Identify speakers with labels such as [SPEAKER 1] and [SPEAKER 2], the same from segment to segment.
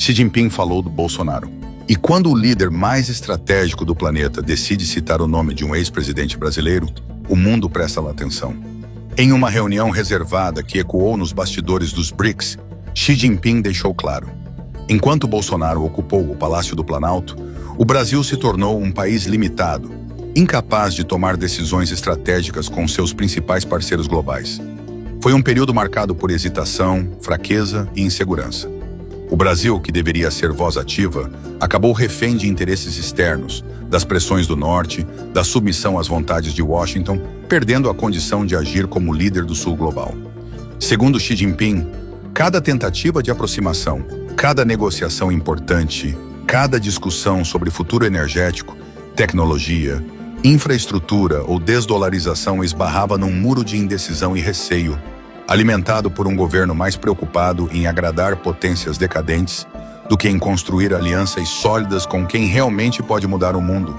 [SPEAKER 1] Xi Jinping falou do Bolsonaro. E quando o líder mais estratégico do planeta decide citar o nome de um ex-presidente brasileiro, o mundo presta atenção. Em uma reunião reservada que ecoou nos bastidores dos BRICS, Xi Jinping deixou claro: enquanto Bolsonaro ocupou o Palácio do Planalto, o Brasil se tornou um país limitado, incapaz de tomar decisões estratégicas com seus principais parceiros globais. Foi um período marcado por hesitação, fraqueza e insegurança. O Brasil, que deveria ser voz ativa, acabou refém de interesses externos, das pressões do Norte, da submissão às vontades de Washington, perdendo a condição de agir como líder do Sul global. Segundo Xi Jinping, cada tentativa de aproximação, cada negociação importante, cada discussão sobre futuro energético, tecnologia, infraestrutura ou desdolarização esbarrava num muro de indecisão e receio, alimentado por um governo mais preocupado em agradar potências decadentes do que em construir alianças sólidas com quem realmente pode mudar o mundo.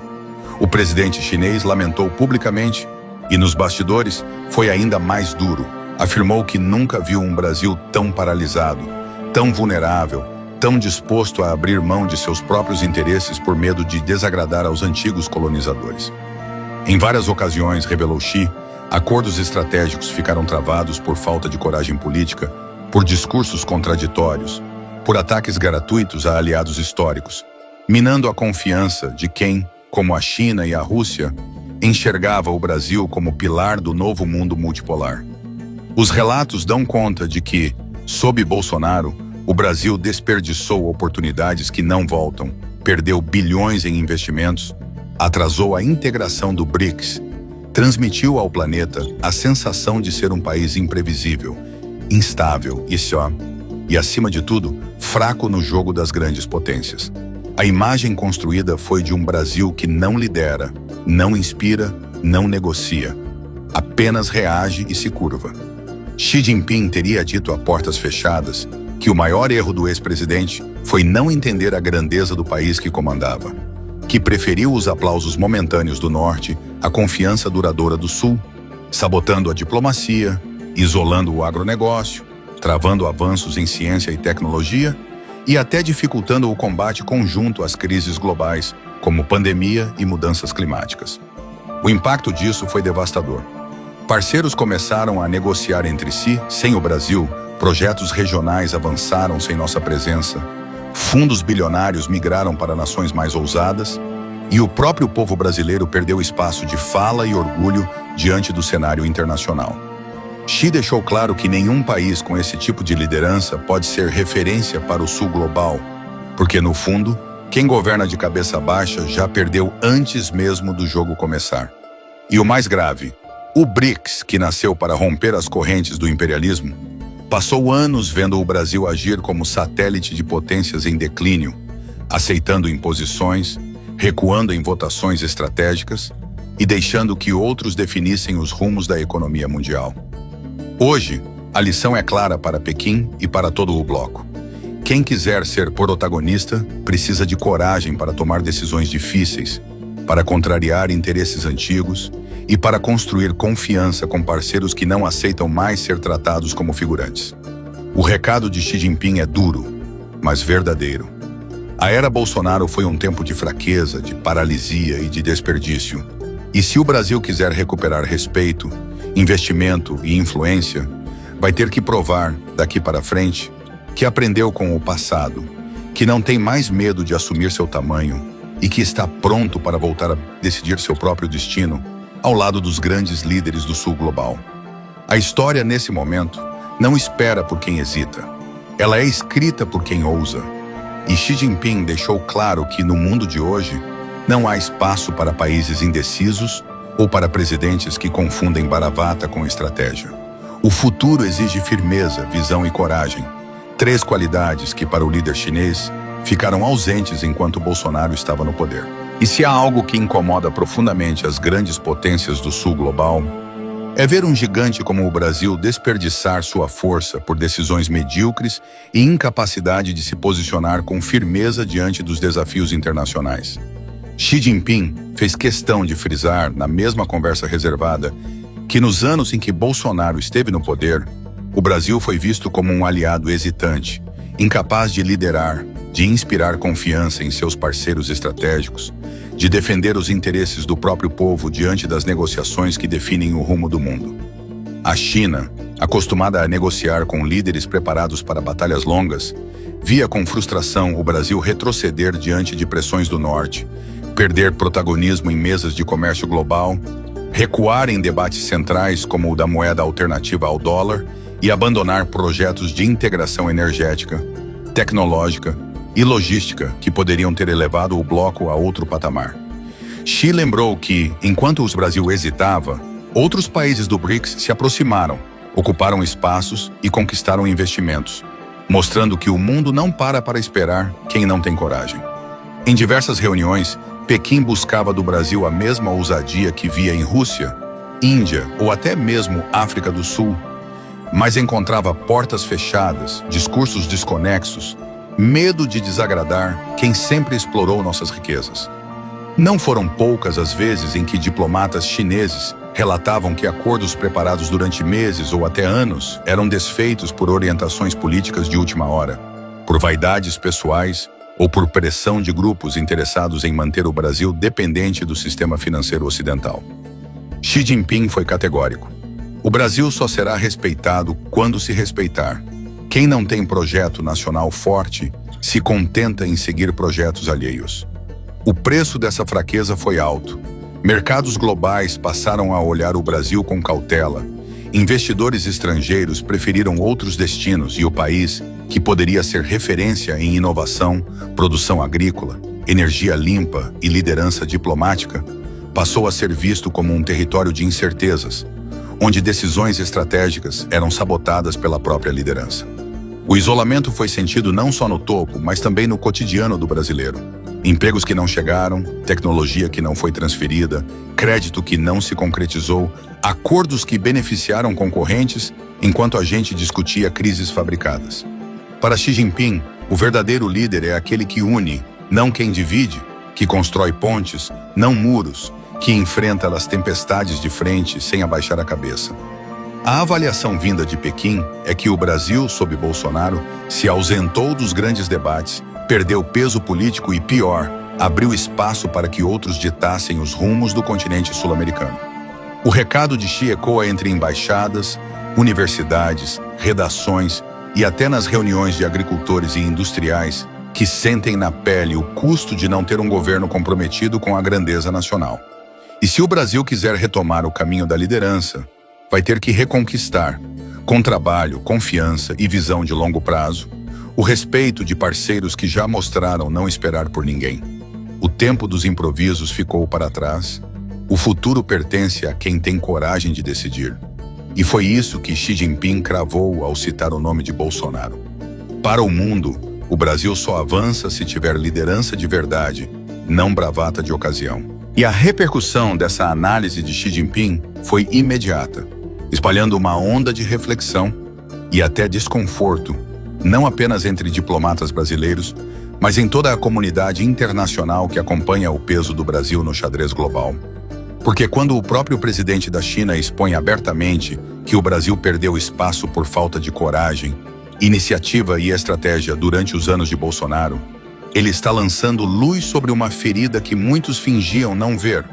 [SPEAKER 1] O presidente chinês lamentou publicamente e, nos bastidores, foi ainda mais duro. Afirmou que nunca viu um Brasil tão paralisado, tão vulnerável, tão disposto a abrir mão de seus próprios interesses por medo de desagradar aos antigos colonizadores. Em várias ocasiões, revelou Xi, acordos estratégicos ficaram travados por falta de coragem política, por discursos contraditórios, por ataques gratuitos a aliados históricos, minando a confiança de quem, como a China e a Rússia, enxergava o Brasil como pilar do novo mundo multipolar. Os relatos dão conta de que, sob Bolsonaro, o Brasil desperdiçou oportunidades que não voltam, perdeu bilhões em investimentos, atrasou a integração do BRICS, transmitiu ao planeta a sensação de ser um país imprevisível, instável e, acima de tudo, fraco no jogo das grandes potências. A imagem construída foi de um Brasil que não lidera, não inspira, não negocia, apenas reage e se curva. Xi Jinping teria dito a portas fechadas que o maior erro do ex-presidente foi não entender a grandeza do país que comandava, que preferiu os aplausos momentâneos do Norte à confiança duradoura do Sul, sabotando a diplomacia, isolando o agronegócio, travando avanços em ciência e tecnologia e até dificultando o combate conjunto às crises globais, como pandemia e mudanças climáticas. O impacto disso foi devastador. Parceiros começaram a negociar entre si, sem o Brasil, projetos regionais avançaram sem nossa presença, fundos bilionários migraram para nações mais ousadas e o próprio povo brasileiro perdeu espaço de fala e orgulho diante do cenário internacional. Xi deixou claro que nenhum país com esse tipo de liderança pode ser referência para o Sul global, porque, no fundo, quem governa de cabeça baixa já perdeu antes mesmo do jogo começar. E o mais grave, o BRICS, que nasceu para romper as correntes do imperialismo, passou anos vendo o Brasil agir como satélite de potências em declínio, aceitando imposições, recuando em votações estratégicas e deixando que outros definissem os rumos da economia mundial. Hoje, a lição é clara para Pequim e para todo o bloco. Quem quiser ser protagonista precisa de coragem para tomar decisões difíceis, para contrariar interesses antigos e para construir confiança com parceiros que não aceitam mais ser tratados como figurantes. O recado de Xi Jinping é duro, mas verdadeiro. A era Bolsonaro foi um tempo de fraqueza, de paralisia e de desperdício. E se o Brasil quiser recuperar respeito, investimento e influência, vai ter que provar, daqui para frente, que aprendeu com o passado, que não tem mais medo de assumir seu tamanho e que está pronto para voltar a decidir seu próprio destino ao lado dos grandes líderes do Sul global. A história, nesse momento, não espera por quem hesita. Ela é escrita por quem ousa. E Xi Jinping deixou claro que, no mundo de hoje, não há espaço para países indecisos ou para presidentes que confundem bravata com estratégia. O futuro exige firmeza, visão e coragem. 3 qualidades que, para o líder chinês, ficaram ausentes enquanto Bolsonaro estava no poder. E se há algo que incomoda profundamente as grandes potências do Sul global, é ver um gigante como o Brasil desperdiçar sua força por decisões medíocres e incapacidade de se posicionar com firmeza diante dos desafios internacionais. Xi Jinping fez questão de frisar, na mesma conversa reservada, que nos anos em que Bolsonaro esteve no poder, o Brasil foi visto como um aliado hesitante, incapaz de liderar, de inspirar confiança em seus parceiros estratégicos, de defender os interesses do próprio povo diante das negociações que definem o rumo do mundo. A China, acostumada a negociar com líderes preparados para batalhas longas, via com frustração o Brasil retroceder diante de pressões do Norte, perder protagonismo em mesas de comércio global, recuar em debates centrais como o da moeda alternativa ao dólar e abandonar projetos de integração energética, tecnológica e logística que poderiam ter elevado o bloco a outro patamar. Xi lembrou que, enquanto o Brasil hesitava, outros países do BRICS se aproximaram, ocuparam espaços e conquistaram investimentos, mostrando que o mundo não para esperar quem não tem coragem. Em diversas reuniões, Pequim buscava do Brasil a mesma ousadia que via em Rússia, Índia ou até mesmo África do Sul, mas encontrava portas fechadas, discursos desconexos, medo de desagradar quem sempre explorou nossas riquezas. Não foram poucas as vezes em que diplomatas chineses relatavam que acordos preparados durante meses ou até anos eram desfeitos por orientações políticas de última hora, por vaidades pessoais ou por pressão de grupos interessados em manter o Brasil dependente do sistema financeiro ocidental. Xi Jinping foi categórico. O Brasil só será respeitado quando se respeitar. Quem não tem projeto nacional forte se contenta em seguir projetos alheios. O preço dessa fraqueza foi alto. Mercados globais passaram a olhar o Brasil com cautela. Investidores estrangeiros preferiram outros destinos e o país, que poderia ser referência em inovação, produção agrícola, energia limpa e liderança diplomática, passou a ser visto como um território de incertezas, onde decisões estratégicas eram sabotadas pela própria liderança. O isolamento foi sentido não só no topo, mas também no cotidiano do brasileiro. Empregos que não chegaram, tecnologia que não foi transferida, crédito que não se concretizou, acordos que beneficiaram concorrentes enquanto a gente discutia crises fabricadas. Para Xi Jinping, o verdadeiro líder é aquele que une, não quem divide, que constrói pontes, não muros, que enfrenta as tempestades de frente sem abaixar a cabeça. A avaliação vinda de Pequim é que o Brasil, sob Bolsonaro, se ausentou dos grandes debates, perdeu peso político e, pior, abriu espaço para que outros ditassem os rumos do continente sul-americano. O recado de Xi ecoa entre embaixadas, universidades, redações e até nas reuniões de agricultores e industriais que sentem na pele o custo de não ter um governo comprometido com a grandeza nacional. E se o Brasil quiser retomar o caminho da liderança, vai ter que reconquistar, com trabalho, confiança e visão de longo prazo, o respeito de parceiros que já mostraram não esperar por ninguém. O tempo dos improvisos ficou para trás. O futuro pertence a quem tem coragem de decidir. E foi isso que Xi Jinping cravou ao citar o nome de Bolsonaro. Para o mundo, o Brasil só avança se tiver liderança de verdade, não bravata de ocasião. E a repercussão dessa análise de Xi Jinping foi imediata, espalhando uma onda de reflexão e até desconforto, não apenas entre diplomatas brasileiros, mas em toda a comunidade internacional que acompanha o peso do Brasil no xadrez global. Porque quando o próprio presidente da China expõe abertamente que o Brasil perdeu espaço por falta de coragem, iniciativa e estratégia durante os anos de Bolsonaro, ele está lançando luz sobre uma ferida que muitos fingiam não ver: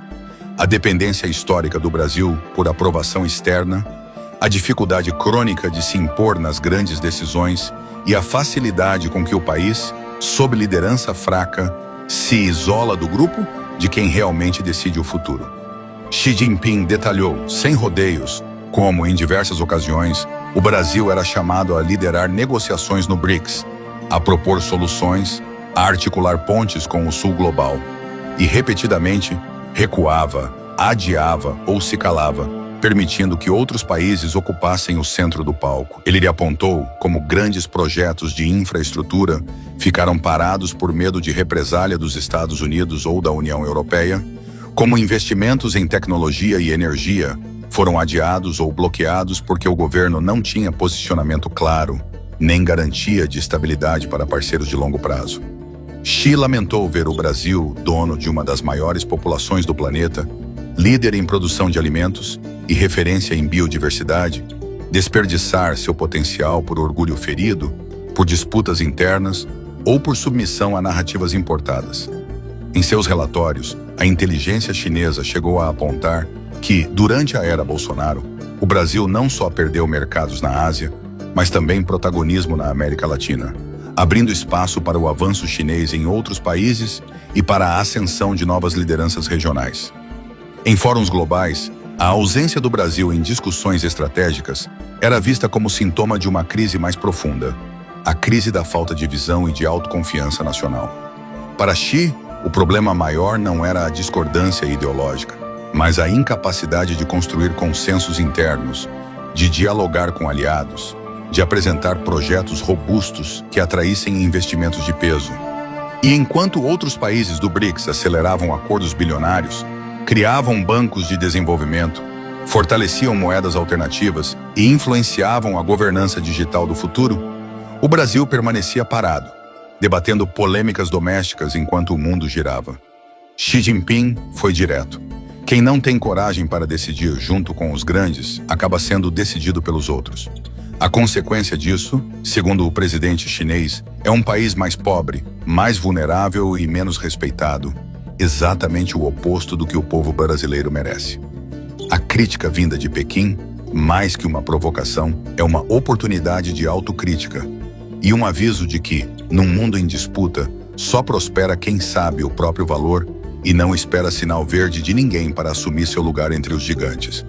[SPEAKER 1] a dependência histórica do Brasil por aprovação externa, a dificuldade crônica de se impor nas grandes decisões e a facilidade com que o país, sob liderança fraca, se isola do grupo de quem realmente decide o futuro. Xi Jinping detalhou, sem rodeios, como, em diversas ocasiões, o Brasil era chamado a liderar negociações no BRICS, a propor soluções, a articular pontes com o Sul global, e repetidamente recuava, adiava ou se calava, permitindo que outros países ocupassem o centro do palco. Ele lhe apontou como grandes projetos de infraestrutura ficaram parados por medo de represália dos Estados Unidos ou da União Europeia, como investimentos em tecnologia e energia foram adiados ou bloqueados porque o governo não tinha posicionamento claro, nem garantia de estabilidade para parceiros de longo prazo. Xi lamentou ver o Brasil, dono de uma das maiores populações do planeta, líder em produção de alimentos e referência em biodiversidade, desperdiçar seu potencial por orgulho ferido, por disputas internas ou por submissão a narrativas importadas. Em seus relatórios, a inteligência chinesa chegou a apontar que, durante a era Bolsonaro, o Brasil não só perdeu mercados na Ásia, mas também protagonismo na América Latina, abrindo espaço para o avanço chinês em outros países e para a ascensão de novas lideranças regionais. Em fóruns globais, a ausência do Brasil em discussões estratégicas era vista como sintoma de uma crise mais profunda, a crise da falta de visão e de autoconfiança nacional. Para Xi, o problema maior não era a discordância ideológica, mas a incapacidade de construir consensos internos, de dialogar com aliados, de apresentar projetos robustos que atraíssem investimentos de peso. E enquanto outros países do BRICS aceleravam acordos bilionários, criavam bancos de desenvolvimento, fortaleciam moedas alternativas e influenciavam a governança digital do futuro, o Brasil permanecia parado, debatendo polêmicas domésticas enquanto o mundo girava. Xi Jinping foi direto. Quem não tem coragem para decidir junto com os grandes, acaba sendo decidido pelos outros. A consequência disso, segundo o presidente chinês, é um país mais pobre, mais vulnerável e menos respeitado, exatamente o oposto do que o povo brasileiro merece. A crítica vinda de Pequim, mais que uma provocação, é uma oportunidade de autocrítica e um aviso de que, num mundo em disputa, só prospera quem sabe o próprio valor e não espera sinal verde de ninguém para assumir seu lugar entre os gigantes.